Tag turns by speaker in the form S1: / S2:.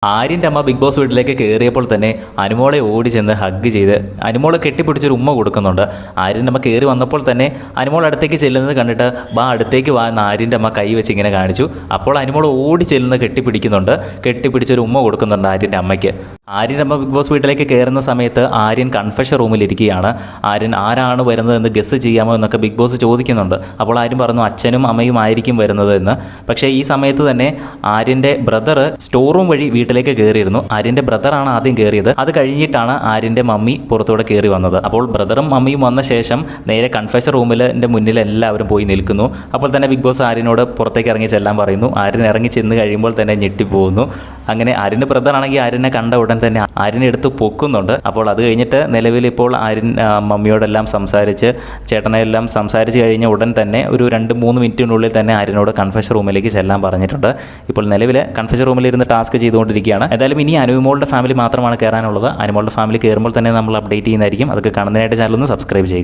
S1: ആര്യൻ്റെ അമ്മ big boss വീട്ടിലേക്ക് കയറിയപ്പോൾ തന്നെ അനുമോളെ ഓടി ചെന്ന് ഹഗ് ചെയ്ത് അനുമോളെ കെട്ടിപ്പിടിച്ചൊരു ഉമ്മ കൊടുക്കുന്നുണ്ട്. ആര്യൻ്റെ അമ്മ കയറി വന്നപ്പോൾ തന്നെ അനുമോൾ അടുത്തേക്ക് ചെല്ലുന്നത് കണ്ടിട്ട് അടുത്തേക്ക് വാ എന്ന് ആര്യൻ്റെ അമ്മ കൈ വെച്ച് ഇങ്ങനെ കാണിച്ചു. അപ്പോൾ അനുമോൾ ഓടി ചെല്ലുന്നത് കെട്ടിപ്പിടിക്കുന്നുണ്ട്, കെട്ടിപ്പിടിച്ചൊരു ഉമ്മ കൊടുക്കുന്നുണ്ട് ആര്യൻ്റെ അമ്മയ്ക്ക്. ആര്യൻ്റെ അമ്മ ബിഗ് ബോസ് വീട്ടിലേക്ക് കയറുന്ന സമയത്ത് ആര്യൻ കൺഫെഷൻ റൂമിലിരിക്കുകയാണ്. ആര്യൻ ആരാണ് വരുന്നതെന്ന് ഗസ് ചെയ്യാമോ എന്നൊക്കെ ബിഗ് ബോസ് ചോദിക്കുന്നുണ്ട്. അപ്പോൾ ആര്യൻ പറഞ്ഞു അച്ഛനും അമ്മയും ആയിരിക്കും വരുന്നത് എന്ന്. പക്ഷേ ഈ സമയത്ത് തന്നെ ആര്യൻ്റെ ബ്രദർ സ്റ്റോർ റൂം വഴി വീട്ടിലേക്ക് കയറിയിരുന്നു. ആര്യൻ്റെ ബ്രദറാണ് ആദ്യം കയറിയത്. അത് കഴിഞ്ഞിട്ടാണ് ആര്യൻ്റെ മമ്മി പുറത്തോടെ കയറി വന്നത്. അപ്പോൾ ബ്രദറും മമ്മിയും വന്ന ശേഷം നേരെ കൺഫെഷൻ റൂമിൻ്റെ മുന്നിൽ എല്ലാവരും പോയി നിൽക്കുന്നു. അപ്പോൾ തന്നെ ബിഗ് ബോസ് ആര്യനോട് പുറത്തേക്ക് ഇറങ്ങി ചെല്ലാൻ പറയുന്നു. ആര്യൻ ഇറങ്ങി ചെന്ന് കഴിയുമ്പോൾ തന്നെ ഞെട്ടിപ്പോകുന്നു. അങ്ങനെ ആര്യൻ്റെ ബ്രദറാണെങ്കിൽ ആര്യനെ കണ്ട ഉടൻ തന്നെ ആര്യനെ എടുത്ത് പൊക്കുന്നുണ്ട്. അപ്പോൾ അത് കഴിഞ്ഞിട്ട് നിലവിൽ ഇപ്പോൾ ആര്യൻ മമ്മിയോടെല്ലാം സംസാരിച്ച് ചേട്ടനെല്ലാം സംസാരിച്ച് കഴിഞ്ഞ ഉടൻ തന്നെ ഒരു 2-3 മിനിറ്റിനുള്ളിൽ തന്നെ ആര്യനോട് കൺഫെഷൻ റൂമിലേക്ക് ചെല്ലാൻ പറഞ്ഞിട്ടുണ്ട്. ഇപ്പോൾ നിലവിൽ കൺഫെഷൻ റൂമിലിരുന്ന് ടാസ്ക് ചെയ്തുകൊണ്ടിരിക്കുകയാണ്. എന്തായാലും ഇനി അനുമോളുടെ ഫാമിലി മാത്രമാണ് കയറാനുള്ളത്. അനുമോളുടെ ഫാമിലി കയറുമ്പോൾ തന്നെ നമ്മൾ അപ്ഡേറ്റ് ചെയ്യുന്നതായിരിക്കും. അതൊക്കെ കാണുന്നതിനായിട്ട് ചാനൽ ഒന്ന് സബ്സ്ക്രൈബ് ചെയ്യുക.